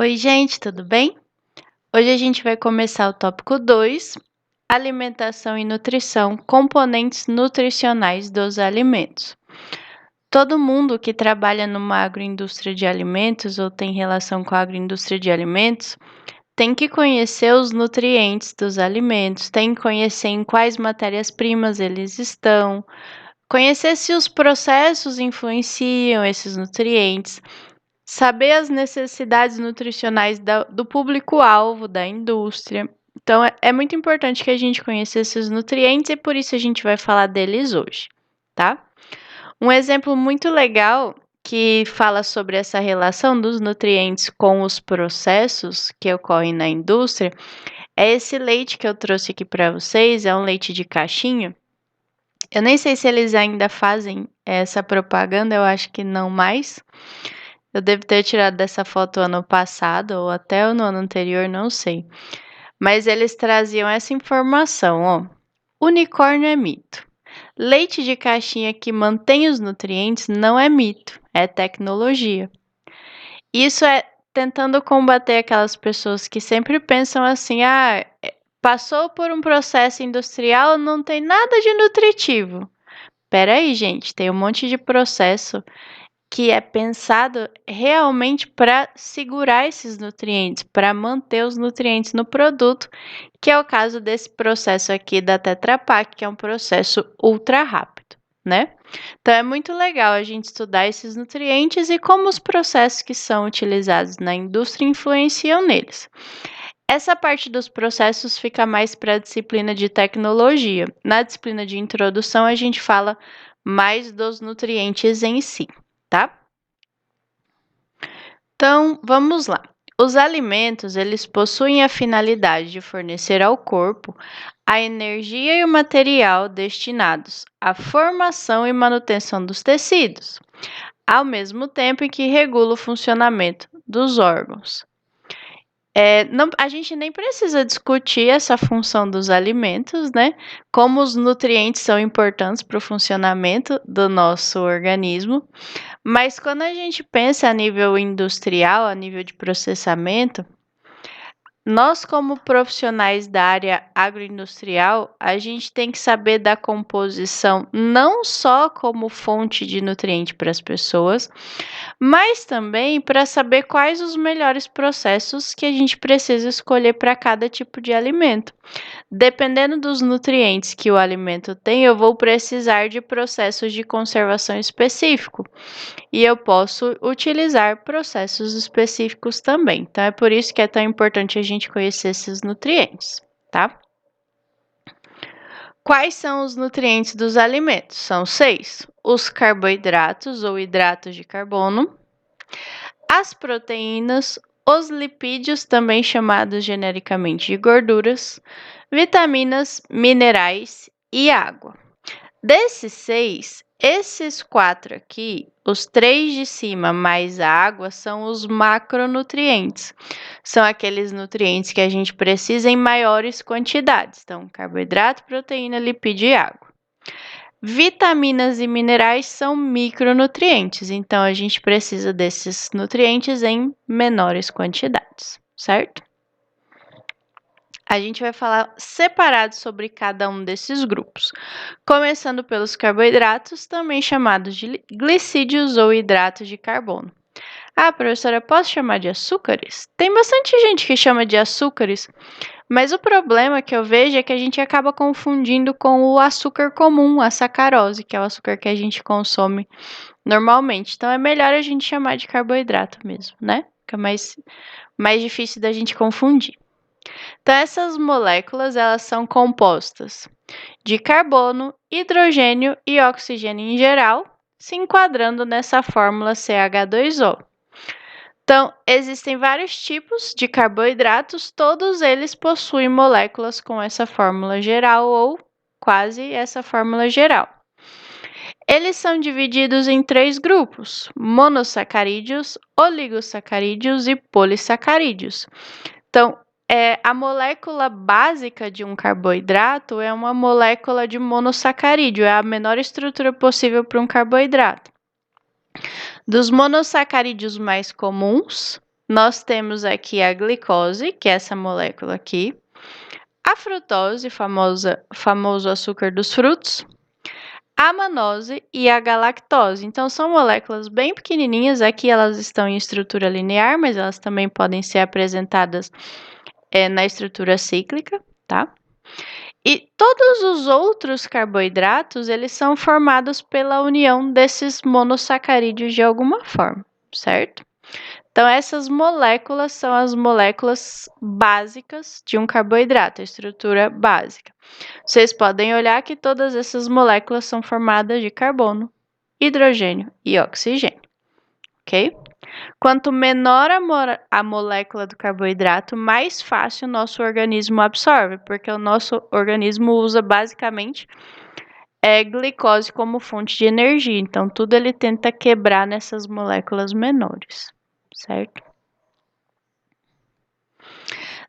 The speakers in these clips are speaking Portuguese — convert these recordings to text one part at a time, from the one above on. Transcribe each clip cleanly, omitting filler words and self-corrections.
Oi, gente, tudo bem? Hoje a gente vai começar o tópico 2: alimentação e nutrição, componentes nutricionais dos alimentos. Todo mundo que trabalha numa agroindústria de alimentos ou tem relação com a agroindústria de alimentos tem que conhecer os nutrientes dos alimentos, tem que conhecer em quais matérias-primas eles estão, conhecer se os processos influenciam esses nutrientes, saber as necessidades nutricionais do público-alvo da indústria. Então, é muito importante que a gente conheça esses nutrientes e por isso a gente vai falar deles hoje, tá? Um exemplo muito legal que fala sobre essa relação dos nutrientes com os processos que ocorrem na indústria é esse leite que eu trouxe aqui para vocês, é um leite de caixinha. Eu nem sei se eles ainda fazem essa propaganda, eu acho que não mais. Eu devo ter tirado dessa foto ano passado ou até no ano anterior, não sei. Mas eles traziam essa informação, ó. Unicórnio é mito. Leite de caixinha que mantém os nutrientes não é mito, é tecnologia. Isso é tentando combater aquelas pessoas que sempre pensam assim: passou por um processo industrial, não tem nada de nutritivo. Espera aí, gente, tem um monte de processo que é pensado realmente para segurar esses nutrientes, para manter os nutrientes no produto, que é o caso desse processo aqui da Tetra Pak, que é um processo ultra rápido, né? Então é muito legal a gente estudar esses nutrientes e como os processos que são utilizados na indústria influenciam neles. Essa parte dos processos fica mais para a disciplina de tecnologia. Na disciplina de introdução, a gente fala mais dos nutrientes em si, tá? Então, vamos lá. Os alimentos, eles possuem a finalidade de fornecer ao corpo a energia e o material destinados à formação e manutenção dos tecidos, ao mesmo tempo em que regula o funcionamento dos órgãos. A gente nem precisa discutir essa função dos alimentos, né? Como os nutrientes são importantes para o funcionamento do nosso organismo. Mas quando a gente pensa a nível industrial, a nível de processamento, nós, como profissionais da área agroindustrial, a gente tem que saber da composição não só como fonte de nutriente para as pessoas, mas também para saber quais os melhores processos que a gente precisa escolher para cada tipo de alimento. Dependendo dos nutrientes que o alimento tem, eu vou precisar de processos de conservação específico e eu posso utilizar processos específicos também. Então, é por isso que é tão importante a gente conhecer esses nutrientes, tá? Quais são os nutrientes dos alimentos? São 6: os carboidratos ou hidratos de carbono, as proteínas, os lipídios, também chamados genericamente de gorduras, vitaminas, minerais e água. Desses 6, esses 4 aqui, os 3 de cima mais a água, são os macronutrientes. São aqueles nutrientes que a gente precisa em maiores quantidades. Então, carboidrato, proteína, lipídio e água. Vitaminas e minerais são micronutrientes, então a gente precisa desses nutrientes em menores quantidades, certo? A gente vai falar separado sobre cada um desses grupos, começando pelos carboidratos, também chamados de glicídios ou hidratos de carbono. Ah, professora, posso chamar de açúcares? Tem bastante gente que chama de açúcares, mas o problema que eu vejo é que a gente acaba confundindo com o açúcar comum, a sacarose, que é o açúcar que a gente consome normalmente. Então é melhor a gente chamar de carboidrato mesmo, né? Fica mais difícil da gente confundir. Então essas moléculas, elas são compostas de carbono, hidrogênio e oxigênio em geral, se enquadrando nessa fórmula CH2O. Então, existem vários tipos de carboidratos, todos eles possuem moléculas com essa fórmula geral ou quase essa fórmula geral. Eles são divididos em 3 grupos: monossacarídeos, oligosacarídeos e polissacarídeos. Então, a molécula básica de um carboidrato é uma molécula de monossacarídeo, é a menor estrutura possível para um carboidrato. Dos monossacarídeos mais comuns, nós temos aqui a glicose, que é essa molécula aqui, a frutose, famoso açúcar dos frutos, a manose e a galactose. Então, são moléculas bem pequenininhas. Aqui elas estão em estrutura linear, mas elas também podem ser apresentadas na estrutura cíclica, tá? E todos os outros carboidratos, eles são formados pela união desses monossacarídeos de alguma forma, certo? Então, essas moléculas são as moléculas básicas de um carboidrato, a estrutura básica. Vocês podem olhar que todas essas moléculas são formadas de carbono, hidrogênio e oxigênio, ok? Quanto menor a molécula do carboidrato, mais fácil o nosso organismo absorve, porque o nosso organismo usa basicamente glicose como fonte de energia. Então, tudo ele tenta quebrar nessas moléculas menores, certo?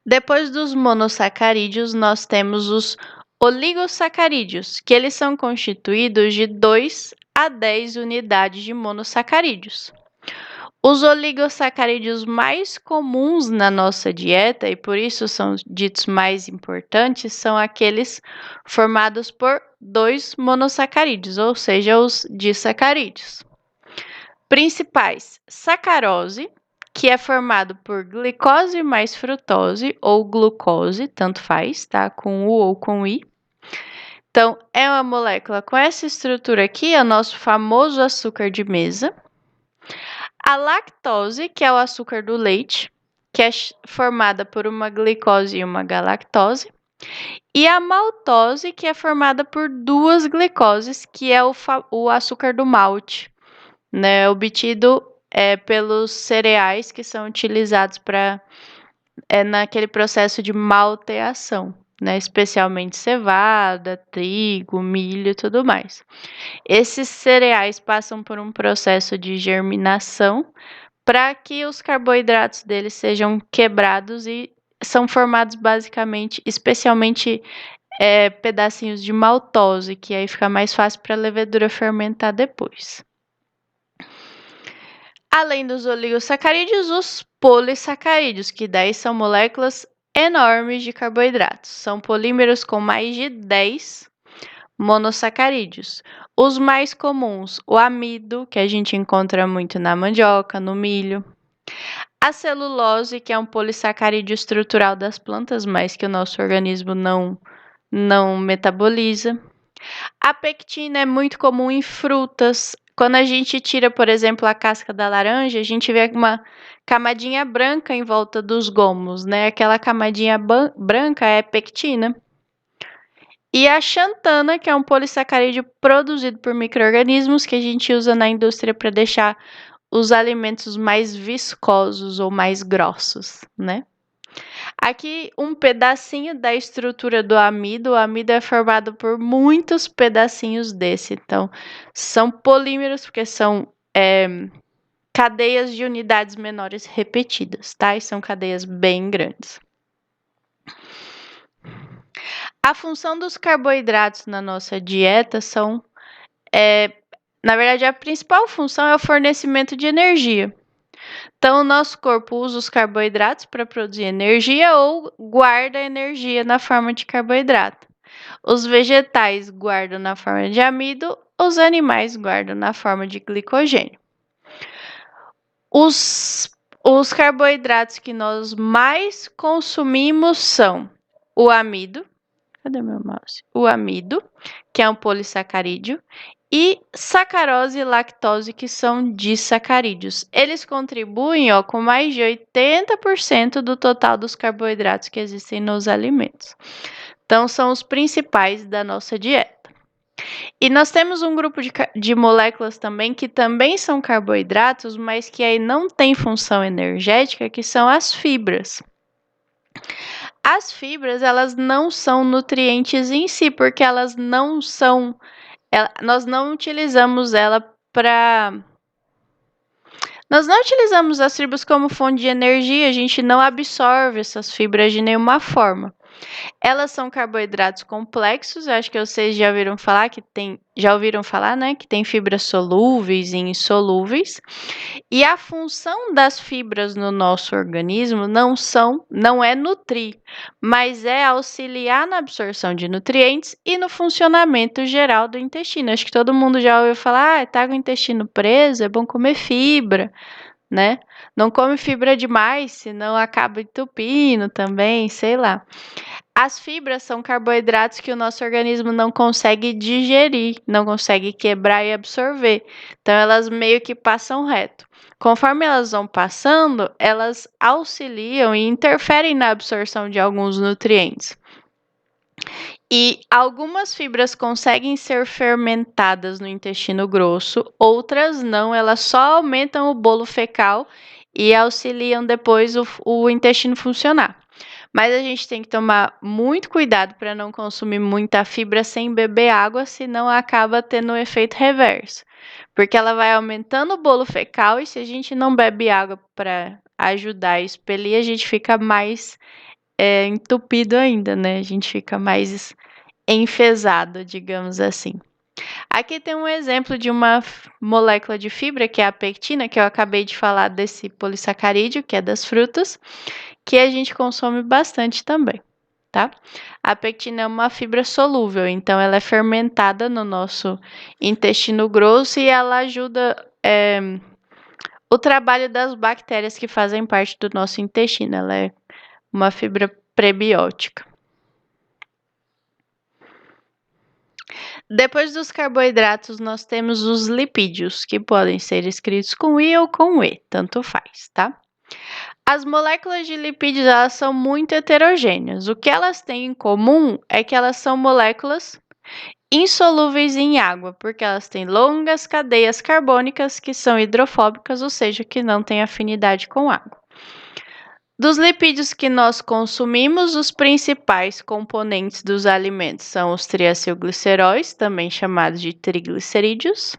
Depois dos monossacarídeos, nós temos os oligosacarídeos, que eles são constituídos de 2 a 10 unidades de monossacarídeos. Os oligosacarídeos mais comuns na nossa dieta, e por isso são ditos mais importantes, são aqueles formados por 2 monossacarídeos, ou seja, os disacarídeos. Principais: sacarose, que é formado por glicose mais frutose ou glucose, tanto faz, tá? Com U ou com I. Então, é uma molécula com essa estrutura aqui, é o nosso famoso açúcar de mesa. A lactose, que é o açúcar do leite, que é formada por uma glicose e uma galactose. E a maltose, que é formada por 2 glicoses, que é o açúcar do malte, né? Obtido pelos cereais que são utilizados naquele processo de malteação, né? Especialmente cevada, trigo, milho e tudo mais. Esses cereais passam por um processo de germinação para que os carboidratos deles sejam quebrados e são formados basicamente, especialmente pedacinhos de maltose, que aí fica mais fácil para a levedura fermentar depois. Além dos oligosacarídeos, os polissacarídeos, que daí são moléculas enormes de carboidratos. São polímeros com mais de 10 monossacarídeos. Os mais comuns, o amido, que a gente encontra muito na mandioca, no milho. A celulose, que é um polissacarídeo estrutural das plantas, mas que o nosso organismo não metaboliza. A pectina é muito comum em frutas. Quando a gente tira, por exemplo, a casca da laranja, a gente vê uma camadinha branca em volta dos gomos, né? Aquela camadinha branca é pectina. E a xantana, que é um polissacarídeo produzido por micro-organismos que a gente usa na indústria para deixar os alimentos mais viscosos ou mais grossos, né? Aqui um pedacinho da estrutura do amido. O amido é formado por muitos pedacinhos desse. Então, são polímeros porque são cadeias de unidades menores repetidas, tá? E são cadeias bem grandes. A função dos carboidratos na nossa dieta são, na verdade, a principal função é o fornecimento de energia. Então, o nosso corpo usa os carboidratos para produzir energia ou guarda energia na forma de carboidrato. Os vegetais guardam na forma de amido, os animais guardam na forma de glicogênio. Os carboidratos que nós mais consumimos são o amido. Cadê meu mouse? O amido, que é um polissacarídeo, e sacarose e lactose, que são disacarídeos. Eles contribuem com mais de 80% do total dos carboidratos que existem nos alimentos. Então, são os principais da nossa dieta. E nós temos um grupo de moléculas também que também são carboidratos, mas que aí não tem função energética, que são as fibras. As fibras, elas não são nutrientes em si, porque elas não são... nós não utilizamos Nós não utilizamos as fibras como fonte de energia, a gente não absorve essas fibras de nenhuma forma. Elas são carboidratos complexos, acho que vocês já ouviram falar, né, que tem fibras solúveis e insolúveis. E a função das fibras no nosso organismo não é nutrir, mas é auxiliar na absorção de nutrientes e no funcionamento geral do intestino. Acho que todo mundo já ouviu falar, tá com o intestino preso, é bom comer fibra, né? Não come fibra demais, senão acaba entupindo também, sei lá. As fibras são carboidratos que o nosso organismo não consegue digerir, não consegue quebrar e absorver. Então, elas meio que passam reto. Conforme elas vão passando, elas auxiliam e interferem na absorção de alguns nutrientes. E algumas fibras conseguem ser fermentadas no intestino grosso, outras não, elas só aumentam o bolo fecal e auxiliam depois o intestino funcionar. Mas a gente tem que tomar muito cuidado para não consumir muita fibra sem beber água, senão acaba tendo um efeito reverso. Porque ela vai aumentando o bolo fecal e se a gente não bebe água para ajudar a expelir, a gente fica mais entupido ainda, né? A gente fica mais enfesado, digamos assim. Aqui tem um exemplo de uma molécula de fibra, que é a pectina, que eu acabei de falar desse polissacarídeo, que é das frutas, que a gente consome bastante também, tá? A pectina é uma fibra solúvel, então ela é fermentada no nosso intestino grosso e ela ajuda o trabalho das bactérias que fazem parte do nosso intestino. Ela é uma fibra prebiótica. Depois dos carboidratos, nós temos os lipídios, que podem ser escritos com I ou com E, tanto faz, tá? As moléculas de lipídios, elas são muito heterogêneas. O que elas têm em comum é que elas são moléculas insolúveis em água, porque elas têm longas cadeias carbônicas que são hidrofóbicas, ou seja, que não têm afinidade com água. Dos lipídios que nós consumimos, os principais componentes dos alimentos são os triacilgliceróis, também chamados de triglicerídeos,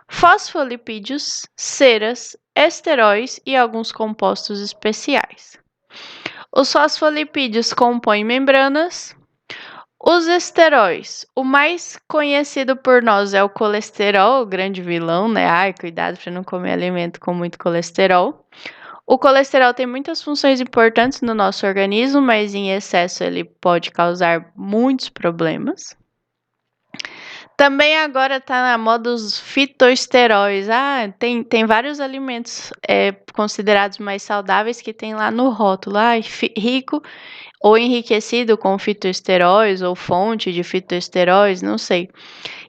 fosfolipídios, ceras, esteróis e alguns compostos especiais. Os fosfolipídios compõem membranas. Os esteróis, o mais conhecido por nós é o colesterol, o grande vilão, né? Ai, cuidado para não comer alimento com muito colesterol. O colesterol tem muitas funções importantes no nosso organismo, mas em excesso ele pode causar muitos problemas. Também agora está na moda os fitoesteróis. Tem vários alimentos considerados mais saudáveis que tem lá no rótulo. Rico ou enriquecido com fitoesteróis ou fonte de fitoesteróis, não sei.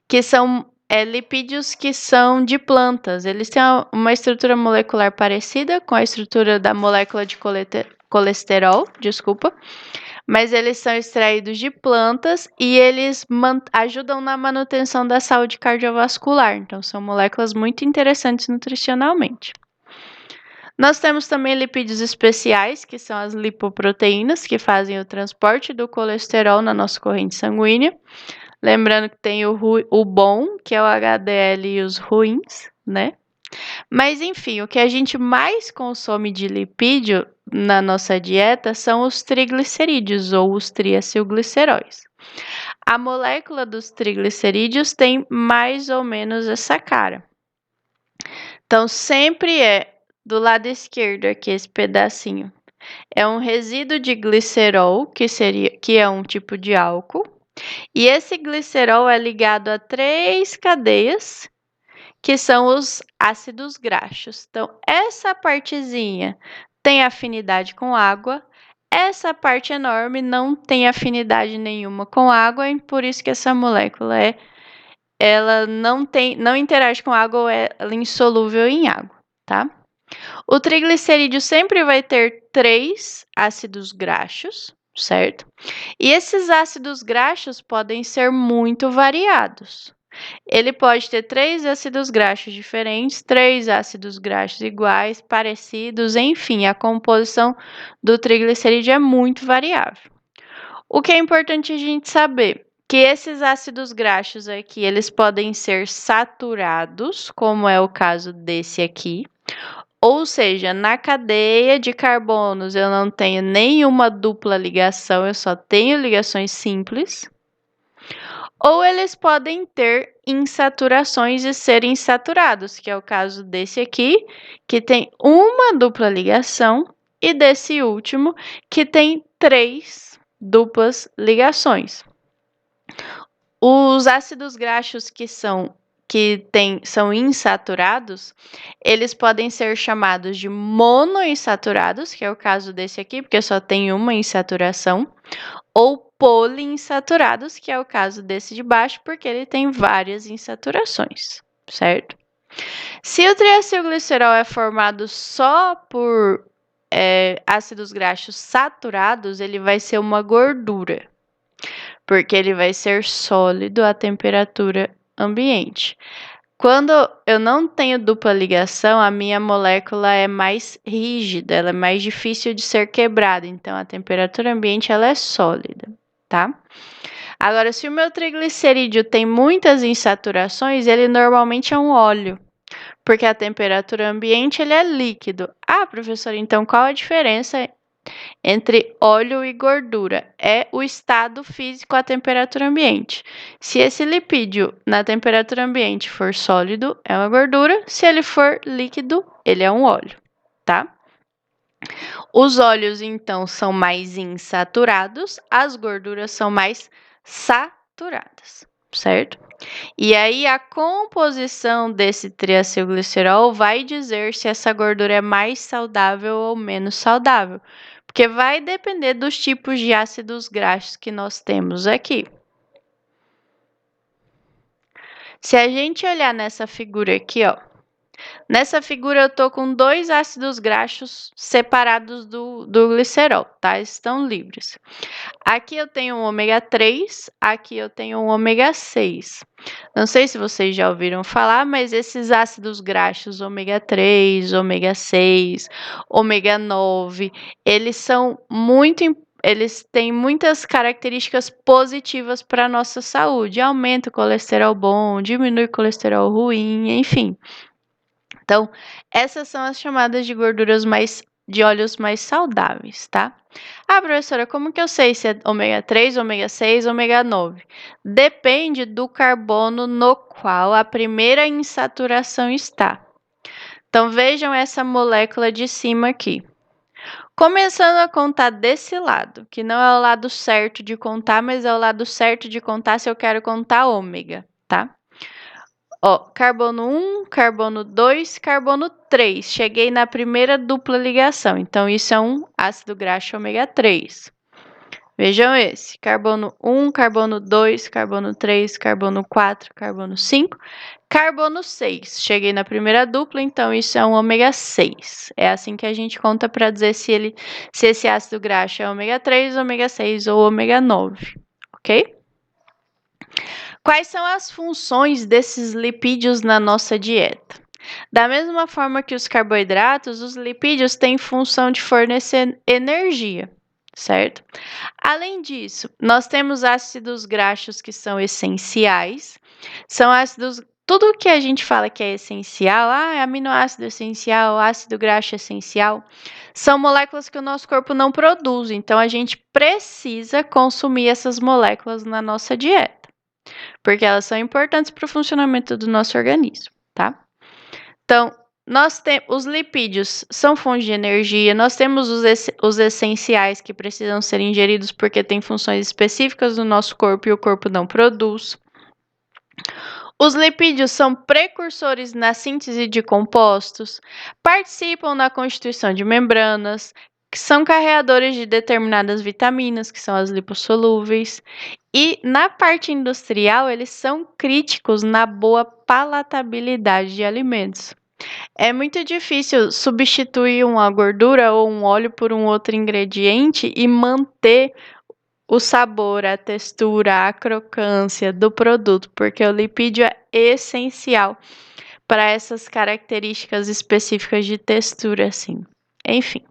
Que são lipídios que são de plantas. Eles têm uma estrutura molecular parecida com a estrutura da molécula de colesterol, mas eles são extraídos de plantas e eles ajudam na manutenção da saúde cardiovascular. Então, são moléculas muito interessantes nutricionalmente. Nós temos também lipídios especiais, que são as lipoproteínas, que fazem o transporte do colesterol na nossa corrente sanguínea. Lembrando que tem o bom, que é o HDL, e os ruins, né? Mas, enfim, o que a gente mais consome de lipídio na nossa dieta são os triglicerídeos, ou os triacilgliceróis. A molécula dos triglicerídeos tem mais ou menos essa cara. Então, sempre do lado esquerdo aqui, esse pedacinho, é um resíduo de glicerol, que é um tipo de álcool. E esse glicerol é ligado a 3 cadeias, que são os ácidos graxos. Então, essa partezinha tem afinidade com água, essa parte enorme não tem afinidade nenhuma com água, e por isso que essa molécula ela não interage com água ou é insolúvel em água, tá? O triglicerídeo sempre vai ter 3 ácidos graxos, certo? E esses ácidos graxos podem ser muito variados. Ele pode ter 3 ácidos graxos diferentes, 3 ácidos graxos iguais, parecidos, enfim, a composição do triglicerídeo é muito variável. O que é importante a gente saber? Que esses ácidos graxos aqui, eles podem ser saturados, como é o caso desse aqui, Ou seja, na cadeia de carbonos eu não tenho nenhuma dupla ligação, eu só tenho ligações simples. Ou eles podem ter insaturações e serem insaturados, que é o caso desse aqui, que tem uma dupla ligação, e desse último, que tem 3 duplas ligações. Os ácidos graxos são insaturados, eles podem ser chamados de monoinsaturados, que é o caso desse aqui, porque só tem uma insaturação, ou poliinsaturados, que é o caso desse de baixo, porque ele tem várias insaturações, certo? Se o triacilglicerol é formado só por ácidos graxos saturados, ele vai ser uma gordura, porque ele vai ser sólido à temperatura ambiente. Quando eu não tenho dupla ligação, a minha molécula é mais rígida, ela é mais difícil de ser quebrada, então a temperatura ambiente ela é sólida, tá? Agora, se o meu triglicerídeo tem muitas insaturações, ele normalmente é um óleo, porque a temperatura ambiente ele é líquido. Ah, professora, então qual a diferença entre óleo e gordura? É o estado físico à temperatura ambiente. Se esse lipídio na temperatura ambiente for sólido, é uma gordura. Se ele for líquido, ele é um óleo, tá? Os óleos, então, são mais insaturados, as gorduras são mais saturadas, certo? E aí, a composição desse triacilglicerol vai dizer se essa gordura é mais saudável ou menos saudável, porque vai depender dos tipos de ácidos graxos que nós temos aqui. Se a gente olhar nessa figura aqui, ó, nessa figura eu tô com 2 ácidos graxos separados do glicerol, tá? Estão livres. Aqui eu tenho um ômega 3, aqui eu tenho um ômega 6. Não sei se vocês já ouviram falar, mas esses ácidos graxos ômega 3, ômega 6, ômega 9, eles têm muitas características positivas para a nossa saúde. Aumenta o colesterol bom, diminui o colesterol ruim, enfim. Então, essas são as chamadas de de óleos mais saudáveis, tá? Ah, professora, como que eu sei se é ômega 3, ômega 6, ômega 9? Depende do carbono no qual a primeira insaturação está. Então, vejam essa molécula de cima aqui. Começando a contar desse lado, que não é o lado certo de contar, mas é o lado certo de contar se eu quero contar ômega, tá? Ó, carbono 1, carbono 2, carbono 3. Cheguei na primeira dupla ligação, então isso é um ácido graxo ômega 3. Vejam esse, carbono 1, carbono 2, carbono 3, carbono 4, carbono 5, carbono 6. Cheguei na primeira dupla, então isso é um ômega 6. É assim que a gente conta para dizer se esse ácido graxo é ômega 3, ômega 6 ou ômega 9, ok? Quais são as funções desses lipídios na nossa dieta? Da mesma forma que os carboidratos, os lipídios têm função de fornecer energia, certo? Além disso, nós temos ácidos graxos que são essenciais. São ácidos, tudo que a gente fala que é essencial, aminoácido essencial, ácido graxo essencial, são moléculas que o nosso corpo não produz, então a gente precisa consumir essas moléculas na nossa dieta, porque elas são importantes para o funcionamento do nosso organismo, tá? Então, os lipídios são fonte de energia, nós temos os essenciais que precisam ser ingeridos porque têm funções específicas no nosso corpo e o corpo não produz. Os lipídios são precursores na síntese de compostos, participam na constituição de membranas, que são carreadores de determinadas vitaminas, que são as lipossolúveis, e na parte industrial eles são críticos na boa palatabilidade de alimentos. É muito difícil substituir uma gordura ou um óleo por um outro ingrediente e manter o sabor, a textura, a crocância do produto, porque o lipídio é essencial para essas características específicas de textura, assim. Enfim.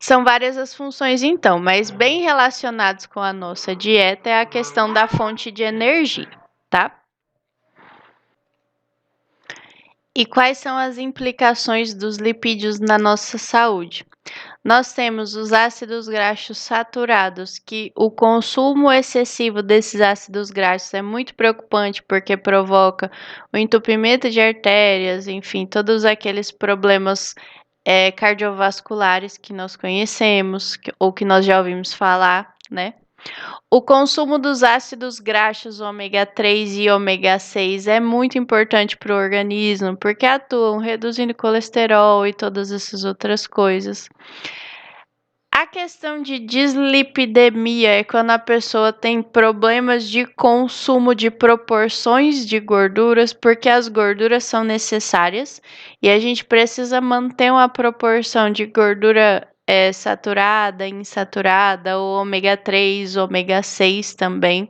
São várias as funções, então, mas bem relacionados com a nossa dieta é a questão da fonte de energia, tá? E quais são as implicações dos lipídios na nossa saúde? Nós temos os ácidos graxos saturados, que o consumo excessivo desses ácidos graxos é muito preocupante porque provoca o entupimento de artérias, enfim, todos aqueles problemas cardiovasculares que nós conhecemos ou que nós já ouvimos falar, né? O consumo dos ácidos graxos ômega 3 e ômega 6 é muito importante para o organismo, porque atuam reduzindo colesterol e todas essas outras coisas. A questão de dislipidemia é quando a pessoa tem problemas de consumo de proporções de gorduras, porque as gorduras são necessárias e a gente precisa manter uma proporção de gordura saturada, insaturada, ou ômega 3, ômega 6 também.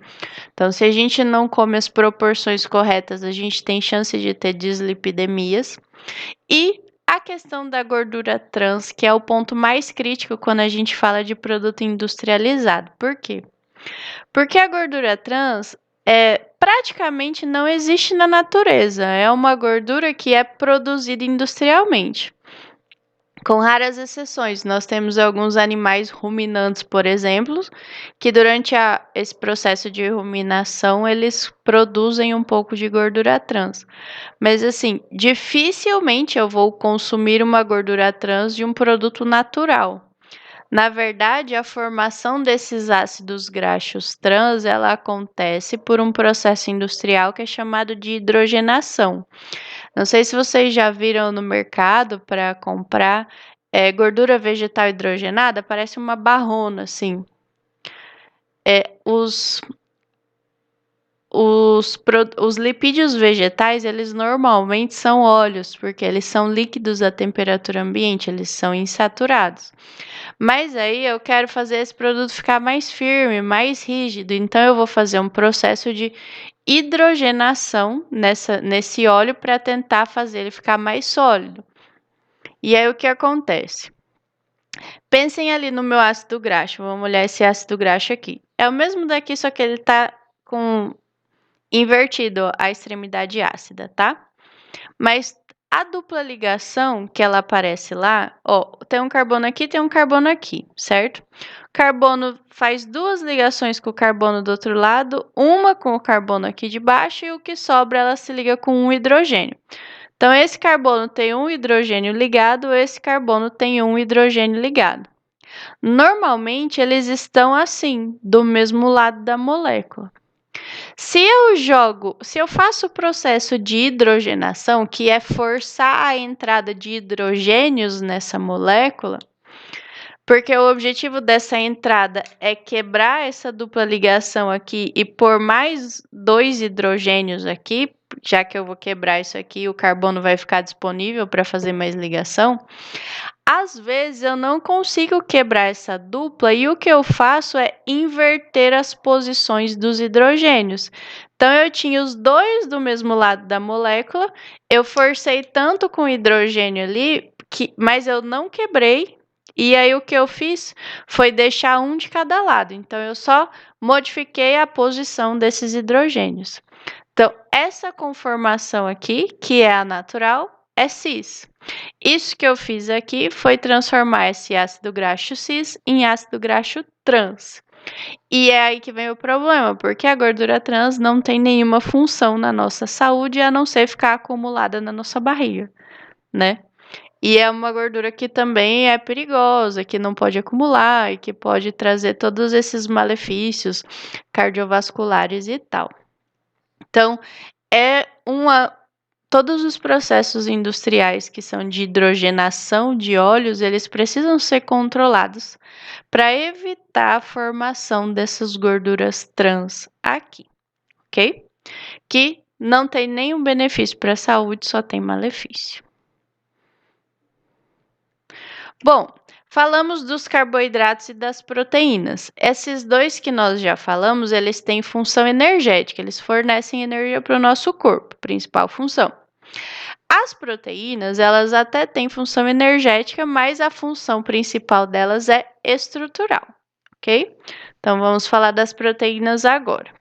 Então, se a gente não come as proporções corretas, a gente tem chance de ter dislipidemias. E a questão da gordura trans, que é o ponto mais crítico quando a gente fala de produto industrializado. Por quê? Porque a gordura trans praticamente não existe na natureza. É uma gordura que é produzida industrialmente. Com raras exceções, nós temos alguns animais ruminantes, por exemplo, que durante esse processo de ruminação eles produzem um pouco de gordura trans. Mas assim, dificilmente eu vou consumir uma gordura trans de um produto natural. Na verdade, a formação desses ácidos graxos trans, ela acontece por um processo industrial que é chamado de hidrogenação. Não sei se vocês já viram no mercado para comprar gordura vegetal hidrogenada, parece uma barrona, assim. Os lipídios vegetais, eles normalmente são óleos, porque eles são líquidos à temperatura ambiente, eles são insaturados. Mas aí eu quero fazer esse produto ficar mais firme, mais rígido, então eu vou fazer um processo de hidrogenação nesse óleo para tentar fazer ele ficar mais sólido. E aí o que acontece? Pensem ali no meu ácido graxo, vamos olhar esse ácido graxo aqui. É o mesmo daqui, só que ele está com invertido a extremidade ácida, tá? Mas a dupla ligação que ela aparece lá, ó, tem um carbono aqui, tem um carbono aqui, certo? Carbono faz duas ligações com o carbono do outro lado, uma com o carbono aqui de baixo e o que sobra ela se liga com um hidrogênio. Então esse carbono tem um hidrogênio ligado, esse carbono tem um hidrogênio ligado. Normalmente eles estão assim, do mesmo lado da molécula. Se eu faço o processo de hidrogenação, que é forçar a entrada de hidrogênios nessa molécula, porque o objetivo dessa entrada é quebrar essa dupla ligação aqui e pôr mais 2 hidrogênios aqui, já que eu vou quebrar isso aqui, o carbono vai ficar disponível para fazer mais ligação. Às vezes eu não consigo quebrar essa dupla e o que eu faço é inverter as posições dos hidrogênios. Então eu tinha os dois do mesmo lado da molécula, eu forcei tanto com o hidrogênio ali, mas eu não quebrei. E aí o que eu fiz foi deixar um de cada lado. Então eu só modifiquei a posição desses hidrogênios. Então essa conformação aqui, que é a natural, é cis. Isso que eu fiz aqui foi transformar esse ácido graxo cis em ácido graxo trans. E é aí que vem o problema, porque a gordura trans não tem nenhuma função na nossa saúde a não ser ficar acumulada na nossa barriga, né? E é uma gordura que também é perigosa, que não pode acumular e que pode trazer todos esses malefícios cardiovasculares e tal. Então, todos os processos industriais que são de hidrogenação de óleos, eles precisam ser controlados para evitar a formação dessas gorduras trans aqui, ok? Que não tem nenhum benefício para a saúde, só tem malefício. Bom, falamos dos carboidratos e das proteínas. Esses dois que nós já falamos, eles têm função energética, eles fornecem energia para o nosso corpo, principal função. As proteínas, elas até têm função energética, mas a função principal delas é estrutural, ok? Então, vamos falar das proteínas agora.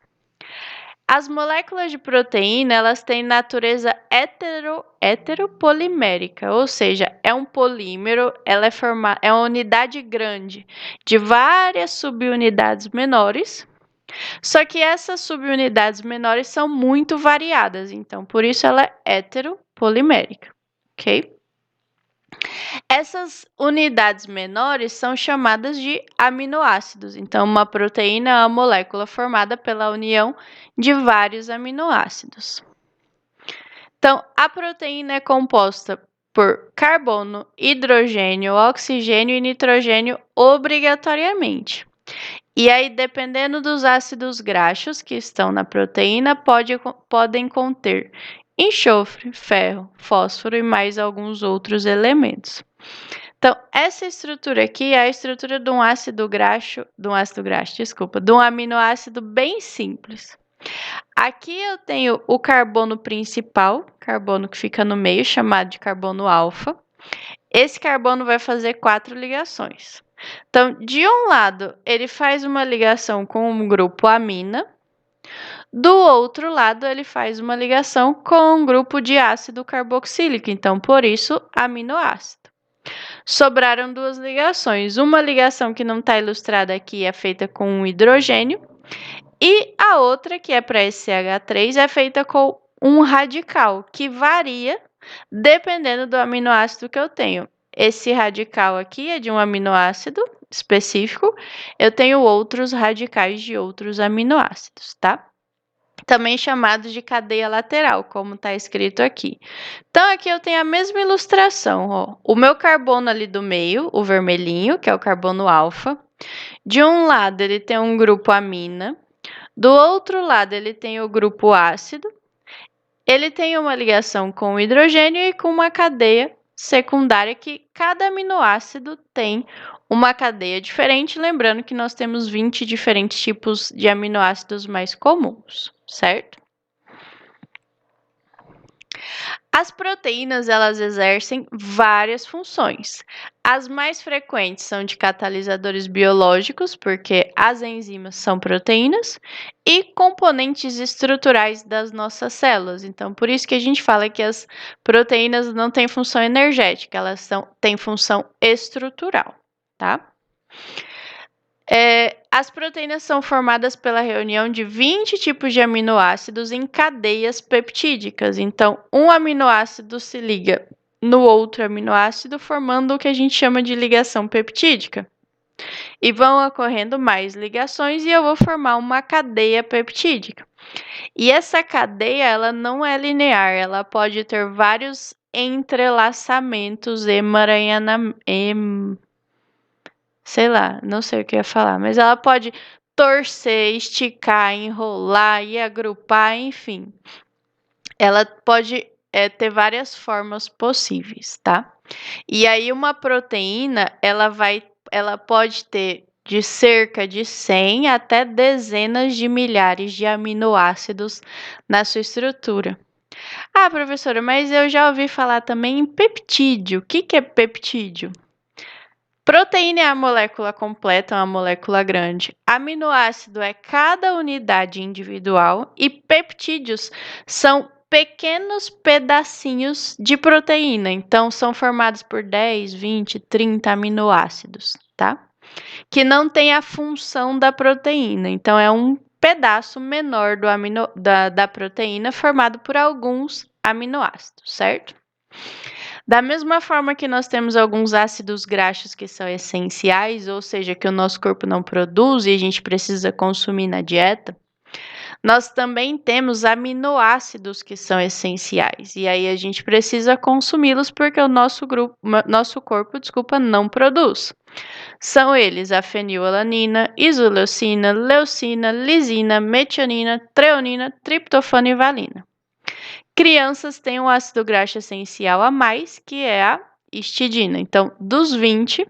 As moléculas de proteína, elas têm natureza heteropolimérica, ou seja, é um polímero, ela é uma unidade grande de várias subunidades menores, só que essas subunidades menores são muito variadas, então por isso ela é heteropolimérica, ok? Essas unidades menores são chamadas de aminoácidos. Então, uma proteína é uma molécula formada pela união de vários aminoácidos. Então, a proteína é composta por carbono, hidrogênio, oxigênio e nitrogênio obrigatoriamente. E aí, dependendo dos ácidos graxos que estão na proteína, podem conter enxofre, ferro, fósforo e mais alguns outros elementos. Então, essa estrutura aqui é a estrutura de um de um aminoácido bem simples. Aqui eu tenho o carbono principal, carbono que fica no meio, chamado de carbono alfa. Esse carbono vai fazer 4 ligações. Então, de um lado, ele faz uma ligação com o grupo amina. Do outro lado, ele faz uma ligação com um grupo de ácido carboxílico. Então, por isso, aminoácido. Sobraram 2 ligações. Uma ligação que não está ilustrada aqui é feita com um hidrogênio. E a outra, que é para esse CH3, é feita com um radical, que varia dependendo do aminoácido que eu tenho. Esse radical aqui é de um aminoácido específico. Eu tenho outros radicais de outros aminoácidos, tá? Também chamados de cadeia lateral, como está escrito aqui. Então, aqui eu tenho a mesma ilustração. Ó. O meu carbono ali do meio, o vermelhinho, que é o carbono alfa. De um lado, ele tem um grupo amina. Do outro lado, ele tem o grupo ácido. Ele tem uma ligação com o hidrogênio e com uma cadeia secundária que cada aminoácido tem uma cadeia diferente, lembrando que nós temos 20 diferentes tipos de aminoácidos mais comuns, certo? As proteínas, elas exercem várias funções. As mais frequentes são de catalisadores biológicos, porque as enzimas são proteínas, e componentes estruturais das nossas células. Então, por isso que a gente fala que as proteínas não têm função energética, elas têm função estrutural, tá? As proteínas são formadas pela reunião de 20 tipos de aminoácidos em cadeias peptídicas. Então, um aminoácido se liga no outro aminoácido, formando o que a gente chama de ligação peptídica. E vão ocorrendo mais ligações e eu vou formar uma cadeia peptídica. E essa cadeia, ela não é linear, ela pode ter vários entrelaçamentos, sei lá, não sei o que eu ia falar, mas ela pode torcer, esticar, enrolar e agrupar, enfim. Ela pode ter várias formas possíveis, tá? E aí uma proteína, ela pode ter de cerca de 100 até dezenas de milhares de aminoácidos na sua estrutura. Ah, professora, mas eu já ouvi falar também em peptídeo. O que é peptídeo? Proteína é a molécula completa, uma molécula grande. Aminoácido é cada unidade individual e peptídeos são pequenos pedacinhos de proteína. Então, são formados por 10, 20, 30 aminoácidos, tá? Que não tem a função da proteína. Então, é um pedaço menor da proteína formado por alguns aminoácidos, certo? Da mesma forma que nós temos alguns ácidos graxos que são essenciais, ou seja, que o nosso corpo não produz e a gente precisa consumir na dieta, nós também temos aminoácidos que são essenciais. E aí a gente precisa consumi-los porque o nosso corpo, não produz. São eles a fenilalanina, isoleucina, leucina, lisina, metionina, treonina, triptofano e valina. Crianças têm um ácido graxo essencial a mais, que é a histidina. Então, dos 20,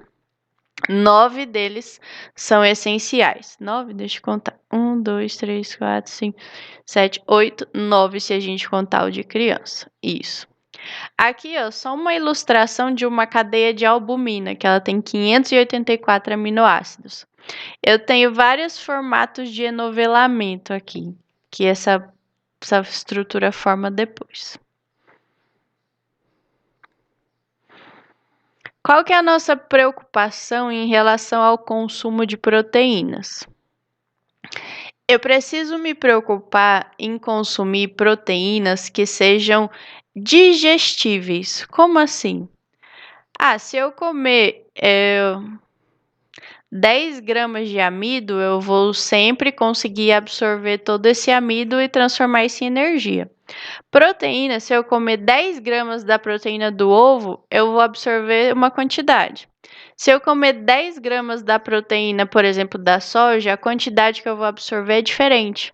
9 deles são essenciais. 9, deixa eu contar. 1, 2, 3, 4, 5, 7, 8, 9 se a gente contar o de criança. Isso. Aqui, ó, só uma ilustração de uma cadeia de albumina, que ela tem 584 aminoácidos. Eu tenho vários formatos de enovelamento aqui. que essa estrutura forma depois. Qual que é a nossa preocupação em relação ao consumo de proteínas? Eu preciso me preocupar em consumir proteínas que sejam digestíveis. Como assim? Se eu comer 10 gramas de amido, eu vou sempre conseguir absorver todo esse amido e transformar isso em energia. Proteína, se eu comer 10 gramas da proteína do ovo, eu vou absorver uma quantidade. Se eu comer 10 gramas da proteína, por exemplo, da soja, a quantidade que eu vou absorver é diferente.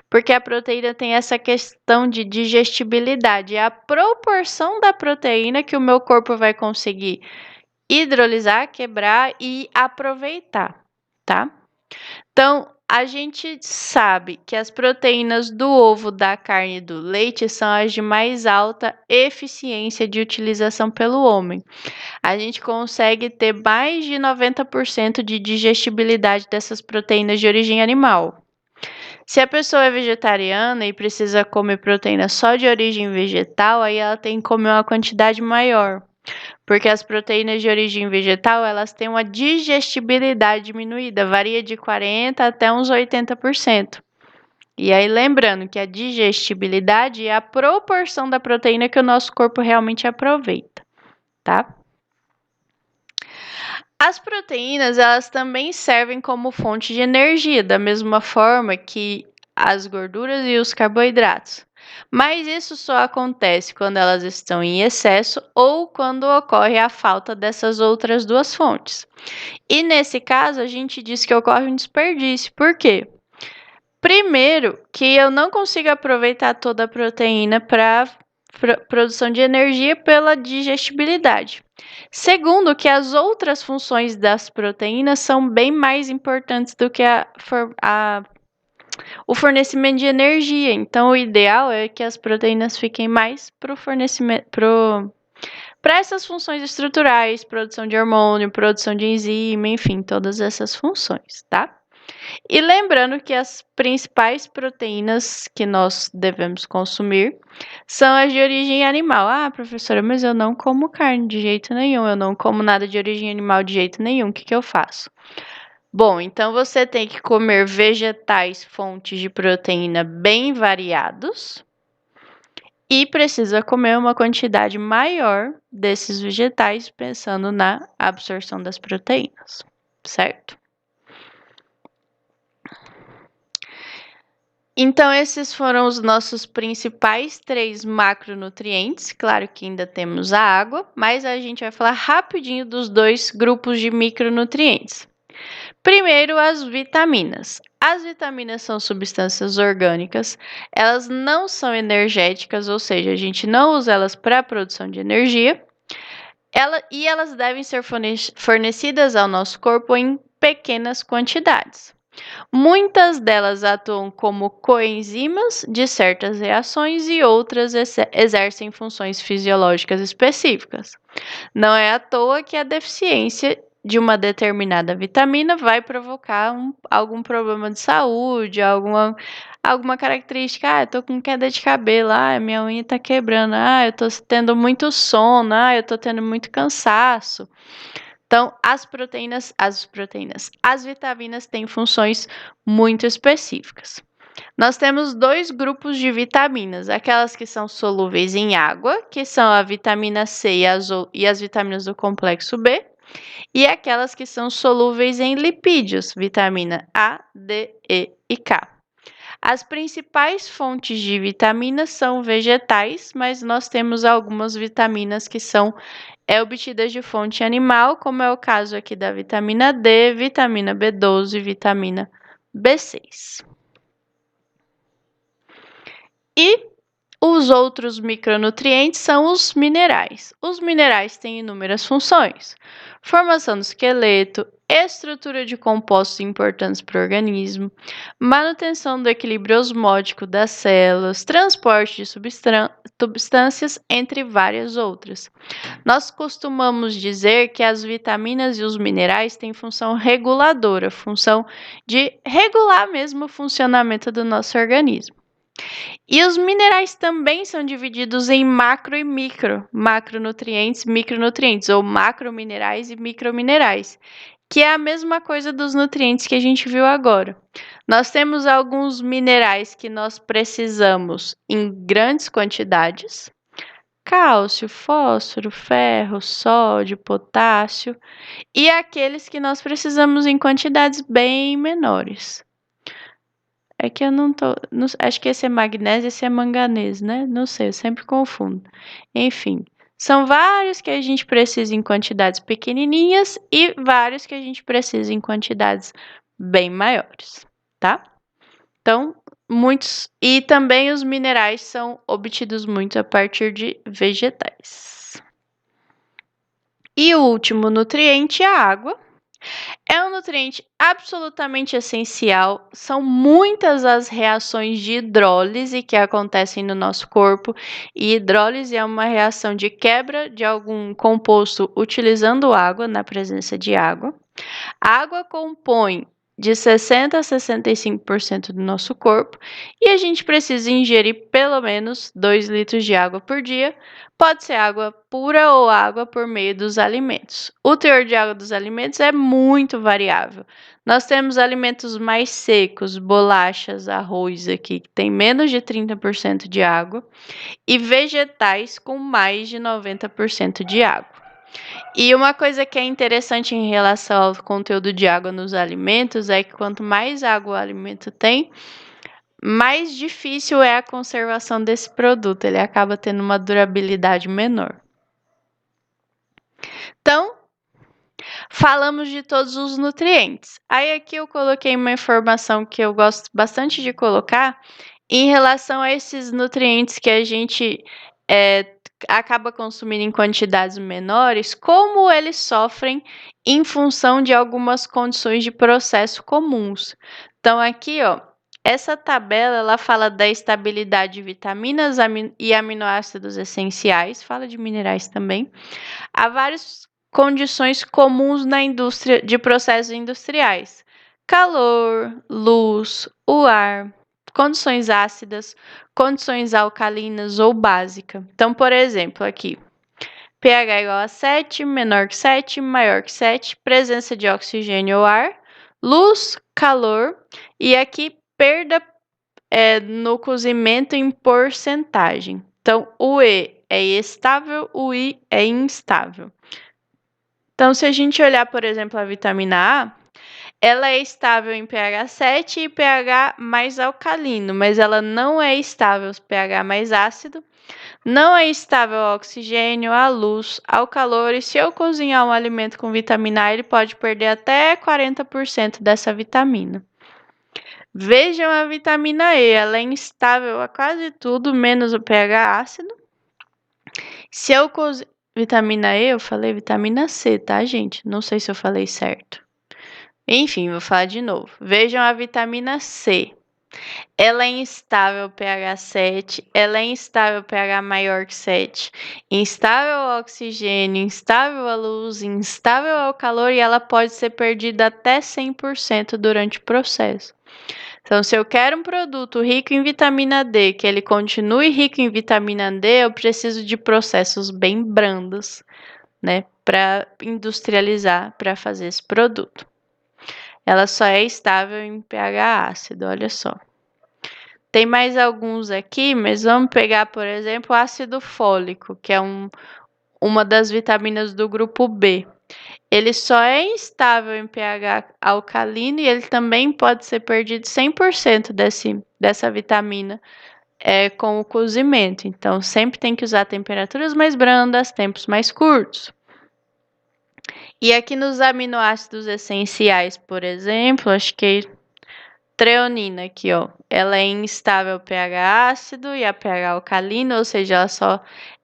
Porque a proteína tem essa questão de digestibilidade. É a proporção da proteína que o meu corpo vai conseguir hidrolisar, quebrar e aproveitar, tá? Então, a gente sabe que as proteínas do ovo, da carne e do leite são as de mais alta eficiência de utilização pelo homem. A gente consegue ter mais de 90% de digestibilidade dessas proteínas de origem animal. Se a pessoa é vegetariana e precisa comer proteína só de origem vegetal, aí ela tem que comer uma quantidade maior. Porque as proteínas de origem vegetal, elas têm uma digestibilidade diminuída, varia de 40% até uns 80%. E aí, lembrando que a digestibilidade é a proporção da proteína que o nosso corpo realmente aproveita, tá? As proteínas, elas também servem como fonte de energia, da mesma forma que as gorduras e os carboidratos. Mas isso só acontece quando elas estão em excesso ou quando ocorre a falta dessas outras duas fontes. E nesse caso, a gente diz que ocorre um desperdício. Por quê? Primeiro, que eu não consigo aproveitar toda a proteína para produção de energia pela digestibilidade. Segundo, que as outras funções das proteínas são bem mais importantes do que o fornecimento de energia. Então, o ideal é que as proteínas fiquem mais para o fornecimento, para essas funções estruturais, produção de hormônio, produção de enzima, enfim, todas essas funções, tá? E lembrando que as principais proteínas que nós devemos consumir são as de origem animal. Professora, mas eu não como carne de jeito nenhum, eu não como nada de origem animal de jeito nenhum, o que eu faço? Bom, então você tem que comer vegetais, fontes de proteína bem variados e precisa comer uma quantidade maior desses vegetais, pensando na absorção das proteínas, certo? Então, esses foram os nossos principais 3 macronutrientes. Claro que ainda temos a água, mas a gente vai falar rapidinho dos 2 grupos de micronutrientes. Primeiro, as vitaminas. As vitaminas são substâncias orgânicas, elas não são energéticas, ou seja, a gente não usa elas para a produção de energia, e elas devem ser fornecidas ao nosso corpo em pequenas quantidades. Muitas delas atuam como coenzimas de certas reações e outras exercem funções fisiológicas específicas. Não é à toa que a deficiência de uma determinada vitamina vai provocar algum problema de saúde, alguma característica. Eu tô com queda de cabelo, minha unha tá quebrando, eu tô tendo muito sono, eu tô tendo muito cansaço. Então, as vitaminas têm funções muito específicas. Nós temos 2 grupos de vitaminas, aquelas que são solúveis em água, que são a vitamina C e as vitaminas do complexo B, e aquelas que são solúveis em lipídios, vitamina A, D, E e K. As principais fontes de vitaminas são vegetais, mas nós temos algumas vitaminas que são obtidas de fonte animal, como é o caso aqui da vitamina D, vitamina B12 e vitamina B6. E os outros micronutrientes são os minerais. Os minerais têm inúmeras funções: formação do esqueleto, estrutura de compostos importantes para o organismo, manutenção do equilíbrio osmótico das células, transporte de substâncias, entre várias outras. Nós costumamos dizer que as vitaminas e os minerais têm função reguladora, função de regular mesmo o funcionamento do nosso organismo. E os minerais também são divididos em macro e micro, macronutrientes, micronutrientes, ou macrominerais e microminerais, que é a mesma coisa dos nutrientes que a gente viu agora. Nós temos alguns minerais que nós precisamos em grandes quantidades: cálcio, fósforo, ferro, sódio, potássio, e aqueles que nós precisamos em quantidades bem menores. É que eu acho que esse é magnésio, esse é manganês, né? Não sei, eu sempre confundo. Enfim, são vários que a gente precisa em quantidades pequenininhas e vários que a gente precisa em quantidades bem maiores, tá? Então, muitos. E também os minerais são obtidos muito a partir de vegetais. E o último nutriente é a água. É um nutriente absolutamente essencial. São muitas as reações de hidrólise que acontecem no nosso corpo. E hidrólise é uma reação de quebra de algum composto utilizando água, na presença de água. A água compõe de 60% a 65% do nosso corpo e a gente precisa ingerir pelo menos 2 litros de água por dia. Pode ser água pura ou água por meio dos alimentos. O teor de água dos alimentos é muito variável. Nós temos alimentos mais secos, bolachas, arroz aqui, que tem menos de 30% de água, e vegetais com mais de 90% de água. E uma coisa que é interessante em relação ao conteúdo de água nos alimentos é que quanto mais água o alimento tem, mais difícil é a conservação desse produto. Ele acaba tendo uma durabilidade menor. Então, falamos de todos os nutrientes. Aí aqui eu coloquei uma informação que eu gosto bastante de colocar em relação a esses nutrientes que a gente acaba consumindo em quantidades menores, como eles sofrem em função de algumas condições de processo comuns. Então aqui, ó, essa tabela ela fala da estabilidade de vitaminas e aminoácidos essenciais, fala de minerais também. Há várias condições comuns na indústria de processos industriais: calor, luz, o ar, condições ácidas, condições alcalinas ou básica. Então, por exemplo, aqui, pH igual a 7, menor que 7, maior que 7, presença de oxigênio ou ar, luz, calor, e aqui perda no cozimento em porcentagem. Então, o E é estável, o I é instável. Então, se a gente olhar, por exemplo, a vitamina A, ela é estável em pH 7 e pH mais alcalino, mas ela não é estável em pH mais ácido, não é estável ao oxigênio, à luz, ao calor, e se eu cozinhar um alimento com vitamina A, ele pode perder até 40% dessa vitamina. Vejam a vitamina E, ela é instável a quase tudo, menos o pH ácido. Se eu vitamina E, eu falei vitamina C, tá, gente? Não sei se eu falei certo. Enfim, vou falar de novo. Vejam a vitamina C. Ela é instável pH 7, ela é instável pH maior que 7, instável ao oxigênio, instável à luz, instável ao calor e ela pode ser perdida até 100% durante o processo. Então, se eu quero um produto rico em vitamina D, que ele continue rico em vitamina D, eu preciso de processos bem brandos, né, para industrializar, para fazer esse produto. Ela só é estável em pH ácido, olha só. Tem mais alguns aqui, mas vamos pegar, por exemplo, o ácido fólico, que é uma das vitaminas do grupo B. Ele só é instável em pH alcalino e ele também pode ser perdido 100% dessa vitamina com o cozimento. Então, sempre tem que usar temperaturas mais brandas, tempos mais curtos. E aqui nos aminoácidos essenciais, por exemplo, acho que treonina aqui, ó, ela é instável pH ácido e a pH alcalino, ou seja, ela só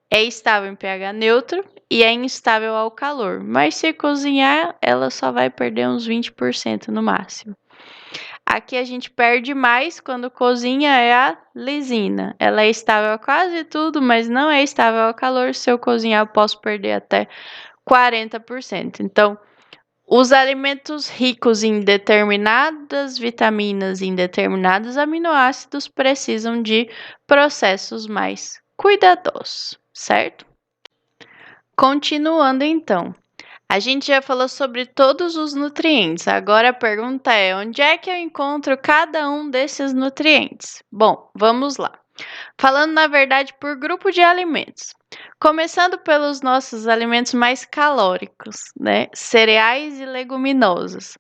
é estável em pH neutro e é instável ao calor. Mas se cozinhar, ela só vai perder uns 20% no máximo. Aqui a gente perde mais quando cozinha é a lisina. Ela é estável a quase tudo, mas não é estável ao calor. Se eu cozinhar, eu posso perder até 40%. Então, Os alimentos ricos em determinadas vitaminas e em determinados aminoácidos precisam de processos mais cuidadosos, certo? Continuando então. A gente já falou sobre todos os nutrientes. Agora a pergunta é: onde é que eu encontro cada um desses nutrientes? Bom, vamos lá. Falando na verdade por grupo de alimentos. Começando pelos nossos alimentos mais calóricos, né? Cereais e leguminosas.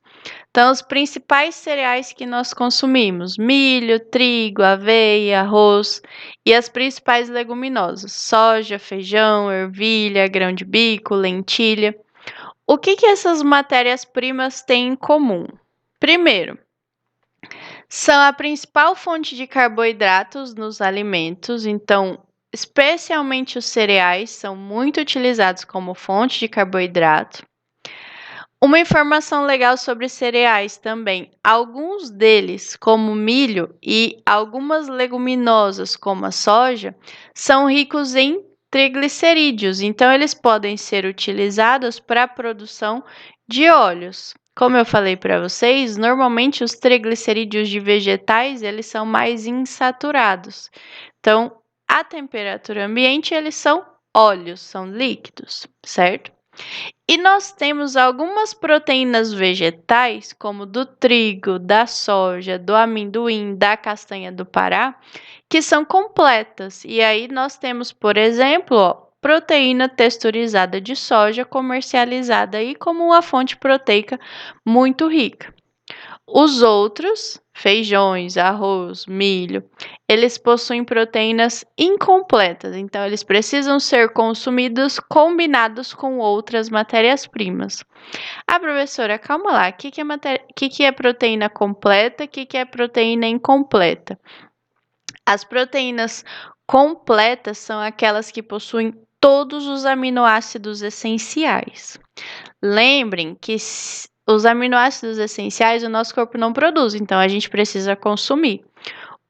Então, os principais cereais que nós consumimos: milho, trigo, aveia, arroz e as principais leguminosas: soja, feijão, ervilha, grão de bico, lentilha. O que essas matérias-primas têm em comum? Primeiro, são a principal fonte de carboidratos nos alimentos, então, especialmente os cereais, são muito utilizados como fonte de carboidrato. Uma informação legal sobre cereais também: alguns deles, como milho e algumas leguminosas, como a soja, são ricos em triglicerídeos, então eles podem ser utilizados para a produção de óleos. Como eu falei para vocês, normalmente os triglicerídeos de vegetais, eles são mais insaturados. Então, à temperatura ambiente, eles são óleos, são líquidos, certo? E nós temos algumas proteínas vegetais, como do trigo, da soja, do amendoim, da castanha do Pará, que são completas. E aí nós temos, por exemplo, proteína texturizada de soja comercializada aí como uma fonte proteica muito rica. Os outros, feijões, arroz, milho, eles possuem proteínas incompletas, então eles precisam ser consumidos combinados com outras matérias-primas. Ah, professora, calma lá, que é proteína completa, que é proteína incompleta? As proteínas completas são aquelas que possuem todos os aminoácidos essenciais. Lembrem que os aminoácidos essenciais o nosso corpo não produz, então a gente precisa consumir.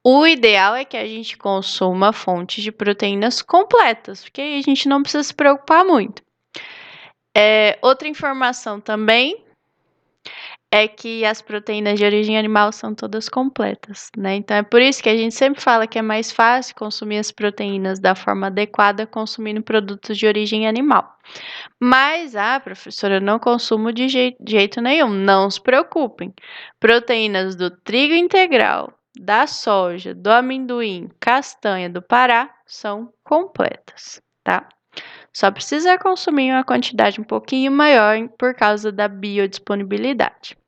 O ideal é que a gente consuma fontes de proteínas completas, porque aí a gente não precisa se preocupar muito. Outra informação também é que as proteínas de origem animal são todas completas, né? Então é por isso que a gente sempre fala que é mais fácil consumir as proteínas da forma adequada consumindo produtos de origem animal. Mas, professora, eu não consumo de jeito nenhum. Não se preocupem. Proteínas do trigo integral, da soja, do amendoim, castanha do Pará são completas, tá? Só precisa consumir uma quantidade um pouquinho maior por causa da biodisponibilidade.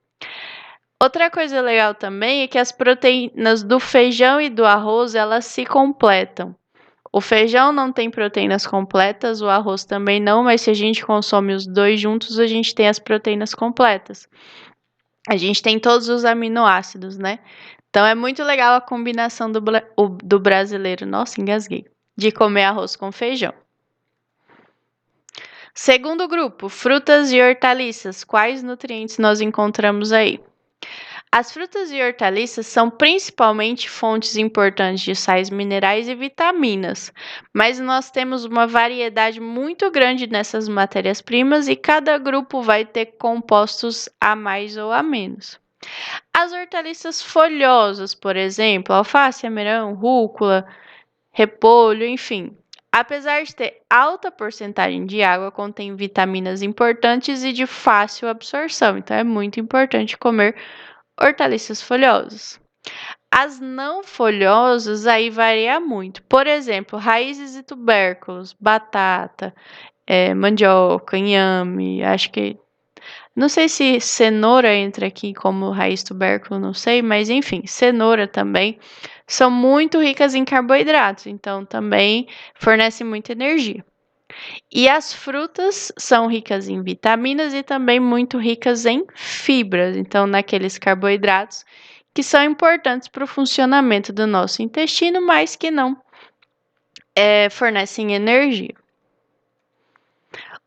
Outra coisa legal também é que as proteínas do feijão e do arroz, elas se completam. O feijão não tem proteínas completas, o arroz também não, mas se a gente consome os dois juntos, a gente tem as proteínas completas. A gente tem todos os aminoácidos, né? Então é muito legal a combinação do brasileiro, nossa, engasguei, de comer arroz com feijão. Segundo grupo, frutas e hortaliças. Quais nutrientes nós encontramos aí? As frutas e hortaliças são principalmente fontes importantes de sais minerais e vitaminas, mas nós temos uma variedade muito grande nessas matérias-primas e cada grupo vai ter compostos a mais ou a menos. As hortaliças folhosas, por exemplo, alface, amarão, rúcula, repolho, enfim. Apesar de ter alta porcentagem de água, contém vitaminas importantes e de fácil absorção, então é muito importante comer hortaliças folhosas. As não folhosas aí varia muito. Por exemplo, raízes e tubérculos, batata, mandioca, inhame, acho que não sei se cenoura entra aqui como raiz tubérculo, não sei, mas enfim, cenoura também são muito ricas em carboidratos, então também fornece muita energia. E as frutas são ricas em vitaminas e também muito ricas em fibras, então naqueles carboidratos que são importantes para o funcionamento do nosso intestino, mas que não fornecem energia.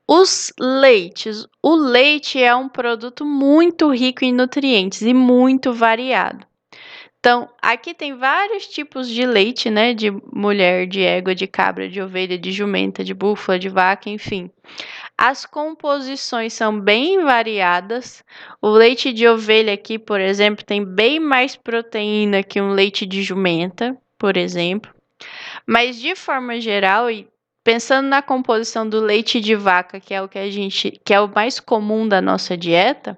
Os leites. O leite é um produto muito rico em nutrientes e muito variado. Então, aqui tem vários tipos de leite, né? De mulher, de égua, de cabra, de ovelha, de jumenta, de búfala, de vaca, enfim. As composições são bem variadas. O leite de ovelha aqui, por exemplo, tem bem mais proteína que um leite de jumenta, por exemplo. Mas de forma geral, e pensando na composição do leite de vaca, que é o que é o mais comum da nossa dieta,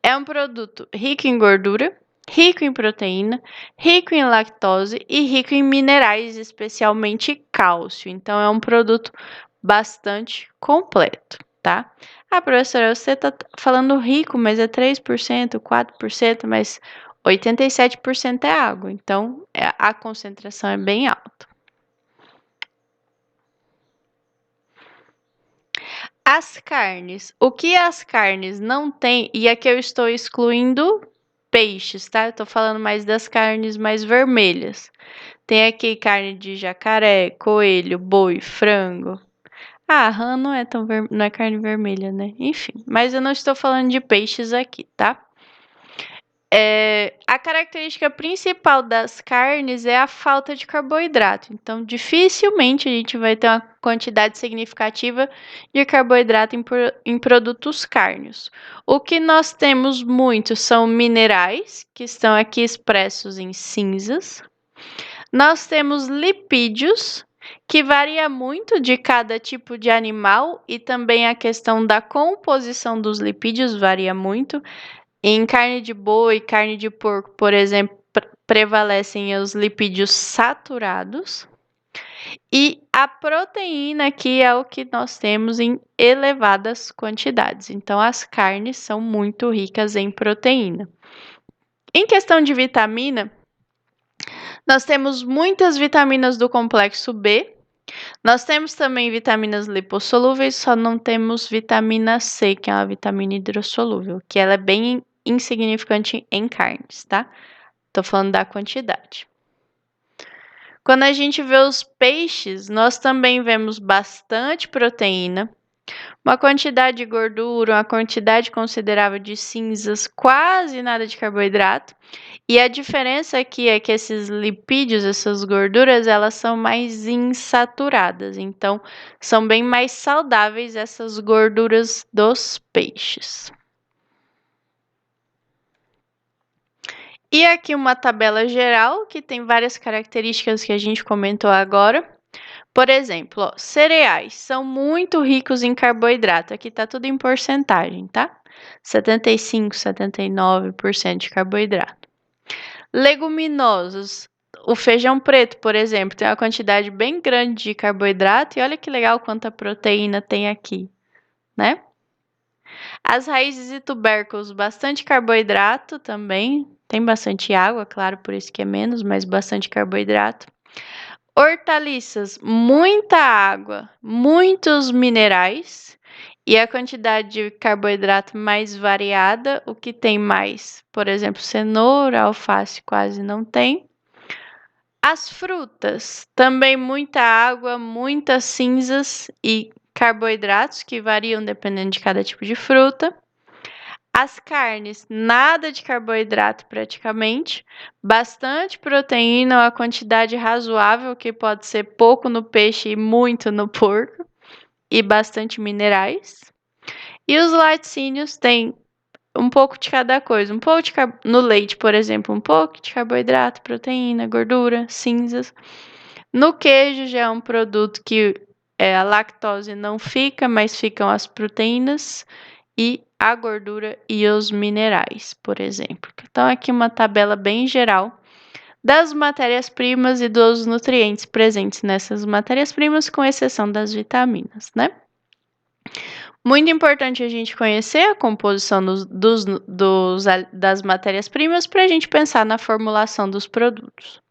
é um produto rico em gordura, rico em proteína, rico em lactose e rico em minerais, especialmente cálcio. Então é um produto bastante completo, tá? Ah, professora, você tá falando rico, mas é 3%, 4%, mas 87% é água, então a concentração é bem alta. As carnes. O que as carnes não têm, e aqui eu estou excluindo peixes, tá? Eu tô falando mais das carnes mais vermelhas. Tem aqui carne de jacaré, coelho, boi, frango. Ah, rã não é não é carne vermelha, né? Enfim, mas eu não estou falando de peixes aqui, tá? A característica principal das carnes é a falta de carboidrato. Então, dificilmente a gente vai ter uma quantidade significativa de carboidrato em produtos cárneos. O que nós temos muito são minerais, que estão aqui expressos em cinzas. Nós temos lipídios, que varia muito de cada tipo de animal e também a questão da composição dos lipídios varia muito. Em carne de boi, carne de porco, por exemplo, prevalecem os lipídios saturados. E a proteína que é o que nós temos em elevadas quantidades. Então, as carnes são muito ricas em proteína. Em questão de vitamina, nós temos muitas vitaminas do complexo B. Nós temos também vitaminas lipossolúveis, só não temos vitamina C, que é uma vitamina hidrossolúvel, que ela é bem insignificante em carnes, tá? Tô falando da quantidade. Quando a gente vê os peixes, nós também vemos bastante proteína, uma quantidade de gordura, uma quantidade considerável de cinzas, quase nada de carboidrato. E a diferença aqui é que esses lipídios, essas gorduras, elas são mais insaturadas. Então, são bem mais saudáveis essas gorduras dos peixes. E aqui uma tabela geral que tem várias características que a gente comentou agora. Por exemplo, ó, cereais são muito ricos em carboidrato. Aqui tá tudo em porcentagem, tá? 75, 79% de carboidrato. Leguminosos. O feijão preto, por exemplo, tem uma quantidade bem grande de carboidrato e olha que legal quanta proteína tem aqui, né? As raízes e tubérculos, bastante carboidrato também. Tem bastante água, claro, por isso que é menos, mas bastante carboidrato. Hortaliças, muita água, muitos minerais e a quantidade de carboidrato mais variada. O que tem mais? Por exemplo, cenoura, alface quase não tem. As frutas, também muita água, muitas cinzas e carboidratos que variam dependendo de cada tipo de fruta. As carnes, nada de carboidrato praticamente, bastante proteína, uma quantidade razoável, que pode ser pouco no peixe e muito no porco, e bastante minerais. E os laticínios têm um pouco de cada coisa, um pouco no leite, por exemplo, um pouco de carboidrato, proteína, gordura, cinzas. No queijo já é um produto que a lactose não fica, mas ficam as proteínas e a gordura e os minerais, por exemplo. Então, aqui uma tabela bem geral das matérias-primas e dos nutrientes presentes nessas matérias-primas, com exceção das vitaminas, né? Muito importante a gente conhecer a composição das matérias-primas para a gente pensar na formulação dos produtos.